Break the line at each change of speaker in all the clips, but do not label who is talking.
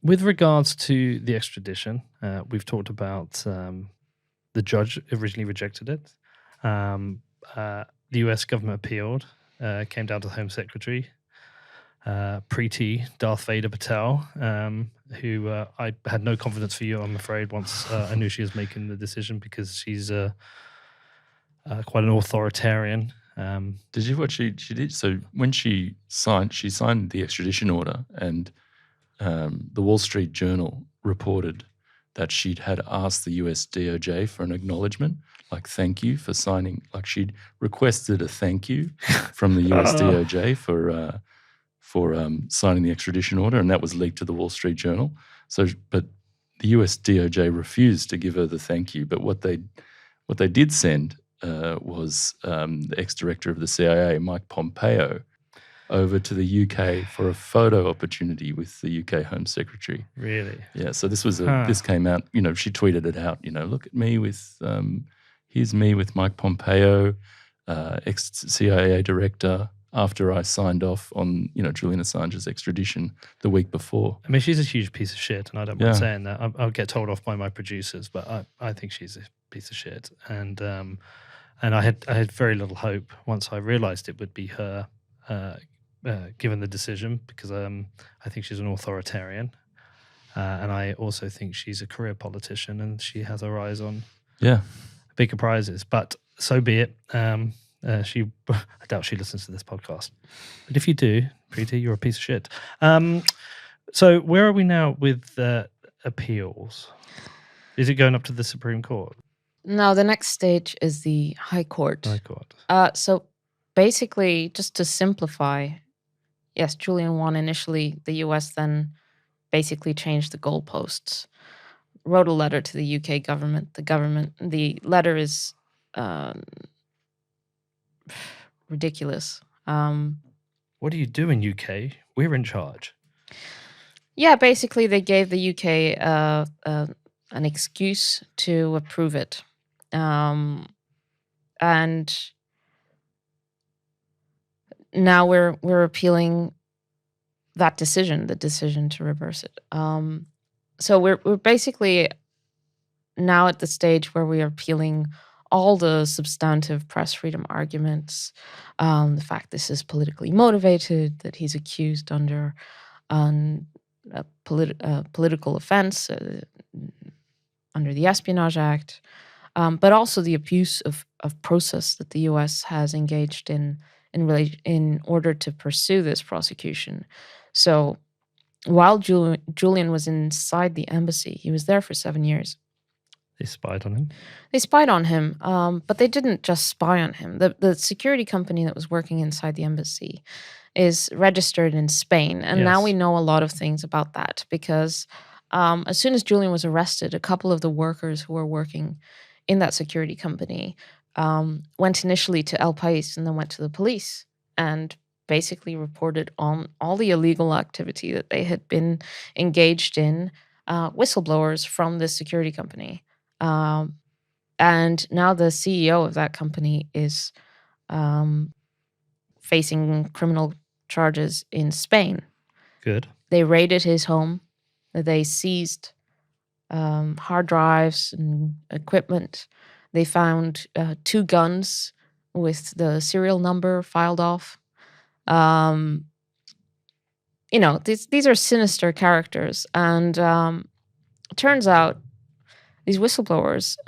with regards to the extradition, we've talked about the judge originally rejected it. The US government appealed, came down to the Home Secretary, Preeti Darth Vader Patel, who I had no confidence for you, I'm afraid, once I knew she was making the decision, because she's quite an authoritarian.
Did you what she did? So when she signed the extradition order, and the Wall Street Journal reported that she'd had asked the US DOJ for an acknowledgement, like thank you for signing, like she'd requested a thank you from the US DOJ for signing the extradition order, and that was leaked to the Wall Street Journal. So, but the US DOJ refused to give her the thank you. But what they did send was the ex-director of the CIA, Mike Pompeo, over to the UK for a photo opportunity with the UK Home Secretary.
Really?
Yeah. So this was this came out. She tweeted it out. Look at me with here's me with Mike Pompeo, ex-CIA director, after I signed off on Julian Assange's extradition the week before.
I mean, she's a huge piece of shit, and I don't mind saying that. I'll get told off by my producers, but I think she's a piece of shit. And I had very little hope once I realised it would be her, given the decision, because I think she's an authoritarian, and I also think she's a career politician, and she has her eyes on bigger prizes. But so be it. I doubt she listens to this podcast, but if you do, Preeti, you're a piece of shit. So where are we now with appeals? Is it going up to the Supreme Court?
No, the next stage is the High Court.
High Court.
So basically, just to simplify, yes, Julian won initially. The US then basically changed the goalposts, wrote a letter to the UK government. The letter is ridiculous.
What are you doing, UK? We're in charge.
Yeah, basically they gave the UK an excuse to approve it. And now we're appealing that decision, the decision to reverse it. So we're basically now at the stage where we are appealing all the substantive press freedom arguments, the fact this is politically motivated, that he's accused under a political offense under the Espionage Act, but also the abuse of process that the U.S. has engaged in order to pursue this prosecution. So while Julian was inside the embassy, he was there for 7 years.
They spied on him?
They spied on him, but they didn't just spy on him. The security company that was working inside the embassy is registered in Spain, and now we know a lot of things about that, because as soon as Julian was arrested, a couple of the workers who were working in that security company went initially to El País and then went to the police and basically reported on all the illegal activity that they had been engaged in, whistleblowers from this security company. And now the CEO of that company is facing criminal charges in Spain.
Good.
They raided his home. They seized hard drives and equipment. They found 2 guns with the serial number filed off. These are sinister characters. And it turns out these whistleblowers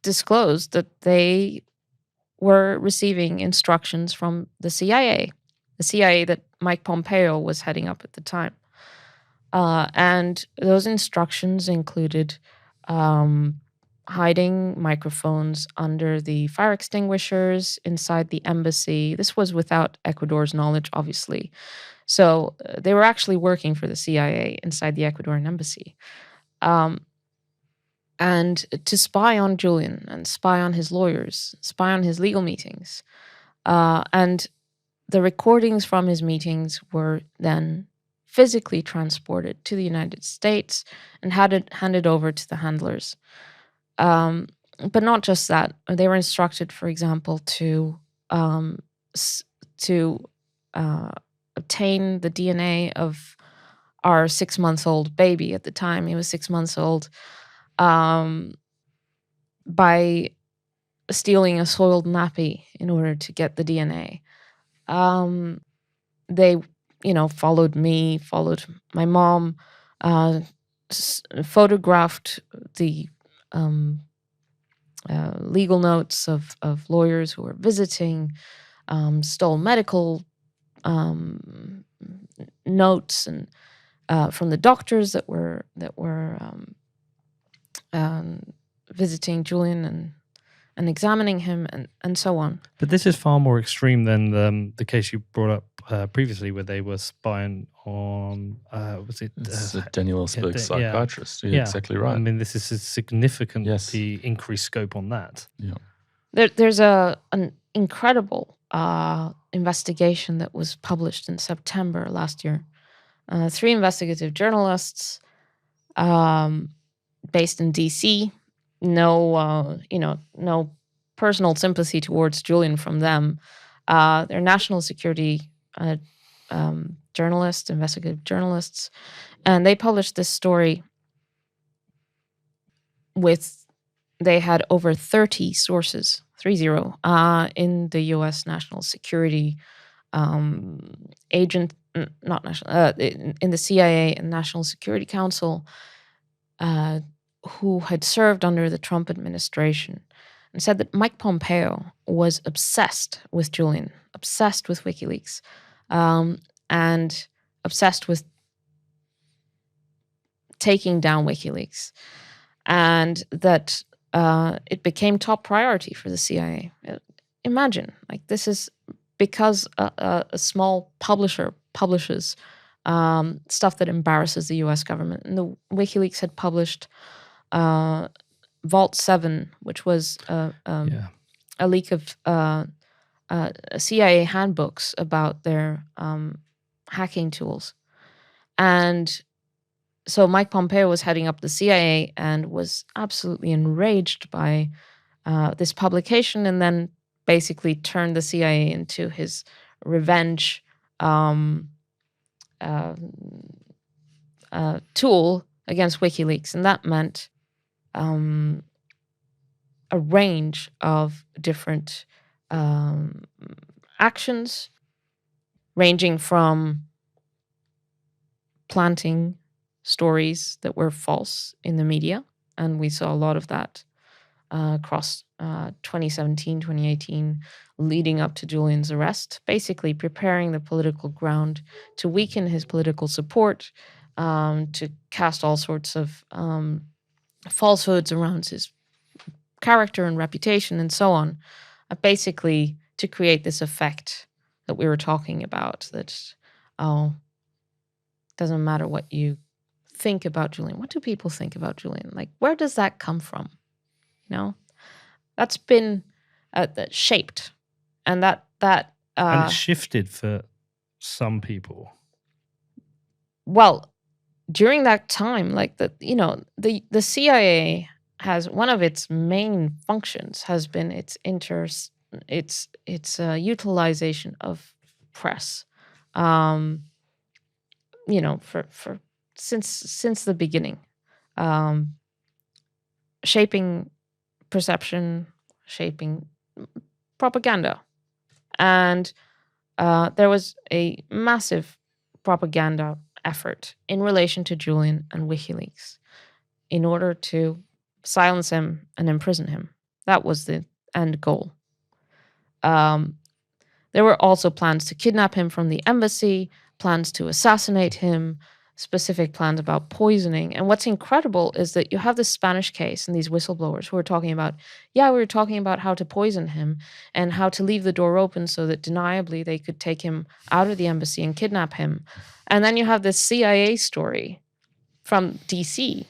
disclosed that they were receiving instructions from the CIA that Mike Pompeo was heading up at the time. And those instructions included hiding microphones under the fire extinguishers inside the embassy. This was without Ecuador's knowledge, obviously. So they were actually working for the CIA inside the Ecuadorian embassy. And to spy on Julian and spy on his lawyers, spy on his legal meetings. And the recordings from his meetings were then physically transported to the United States and handed over to the handlers. But not just that. They were instructed, for example, to obtain the DNA of our 6-month-old baby at the time. He was 6 months old, by stealing a soiled nappy in order to get the DNA. They, followed me, followed my mom, photographed the legal notes of lawyers who were visiting, stole medical notes and from the doctors that were visiting Julian and examining him and so on.
But this is far more extreme than the case you brought up previously, where they were spying on was it
Daniel Ellsberg, psychiatrist? Yeah, exactly right.
I mean, this is a significantly increased scope on that.
Yeah,
there's an incredible investigation that was published in September last year. 3 investigative journalists based in DC. No personal sympathy towards Julian from them. They're national security journalists, investigative journalists, and they published this story they had over 30 sources, 30, in the U.S. national security agent, not national, in the CIA and National Security Council, who had served under the Trump administration, and said that Mike Pompeo was obsessed with Julian, obsessed with WikiLeaks, and obsessed with taking down WikiLeaks, and that it became top priority for the CIA. Imagine, this is because a small publisher publishes stuff that embarrasses the U.S. government. And the WikiLeaks had published Vault 7, which was a leak of CIA handbooks about their hacking tools. And so Mike Pompeo was heading up the CIA and was absolutely enraged by this publication, and then basically turned the CIA into his revenge tool against WikiLeaks. And that meant a range of different actions, ranging from planting stories that were false in the media. And we saw a lot of that across 2017, 2018, leading up to Julian's arrest, basically preparing the political ground to weaken his political support, to cast all sorts of falsehoods around his character and reputation and so on, basically to create this effect that we were talking about, that, doesn't matter what you think about Julian. What do people think about Julian? Where does that come from? That's been shaped, and that
and it shifted for some people.
Well, during that time, the CIA has, one of its main functions has been its utilization of press. For since the beginning, shaping perception, shaping propaganda. And there was a massive propaganda effort in relation to Julian and WikiLeaks in order to silence him and imprison him. That was the end goal. There were also plans to kidnap him from the embassy, plans to assassinate him, specific plans about poisoning. And what's incredible is that you have this Spanish case and these whistleblowers who are talking about, we were talking about how to poison him and how to leave the door open so that deniably they could take him out of the embassy and kidnap him. And then you have this CIA story from DC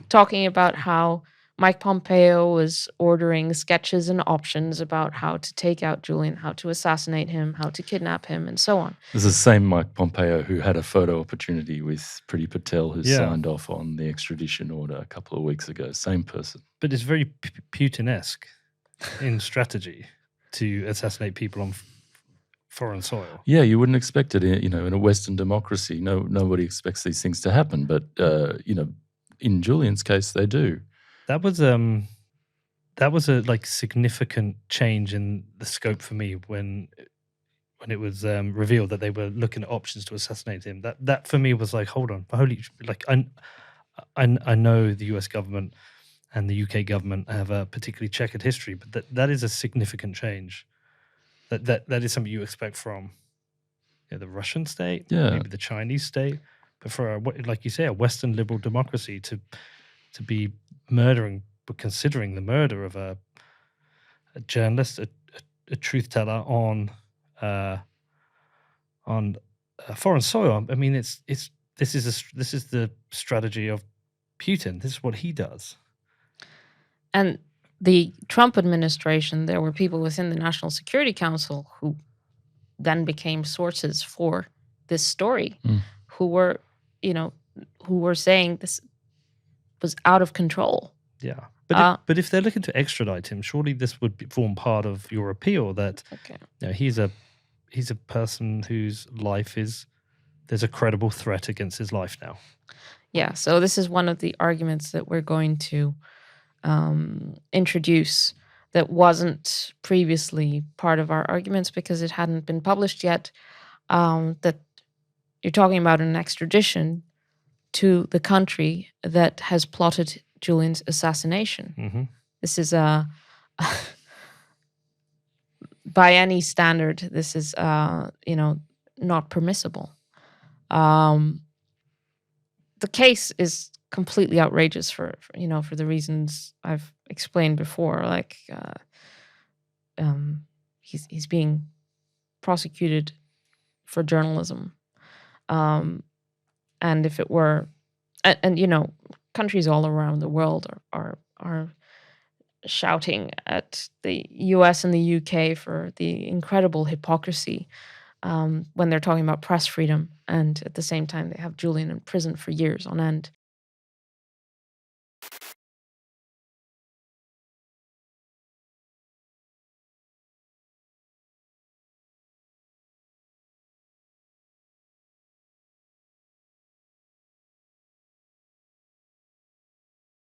talking about how Mike Pompeo was ordering sketches and options about how to take out Julian, how to assassinate him, how to kidnap him, and so on.
This is the same Mike Pompeo who had a photo opportunity with Priti Patel, who signed off on the extradition order a couple of weeks ago. Same person.
But it's very Putin-esque in strategy to assassinate people on foreign soil.
Yeah, you wouldn't expect it, in a Western democracy. Nobody expects these things to happen, but in Julian's case, they do.
That was a like significant change in the scope for me when it was revealed that they were looking at options to assassinate him. That for me was like, hold on, like I know the US government and the UK government have a particularly checkered history, but that is a significant change. That is something you expect from the Russian state, maybe the Chinese state, but for like you say, a Western liberal democracy to be murdering, but considering the murder of a journalist, a truth teller on foreign soil. I mean, this is the strategy of Putin. This is what he does.
And the Trump administration, there were people within the National Security Council who then became sources for this story, who were saying this was out of control.
Yeah. But if they're looking to extradite him, surely this would form part of your appeal that he's a person whose life there's a credible threat against his life now.
Yeah. So this is one of the arguments that we're going to introduce that wasn't previously part of our arguments because it hadn't been published yet. That you're talking about an extradition to the country that has plotted Julian's assassination.
Mm-hmm.
This is by any standard, this is not permissible. The case is completely outrageous for the reasons I've explained before. Like he's being prosecuted for journalism, and if it were, and countries all around the world are shouting at the US and the UK for the incredible hypocrisy when they're talking about press freedom, and at the same time they have Julian in prison for years on end.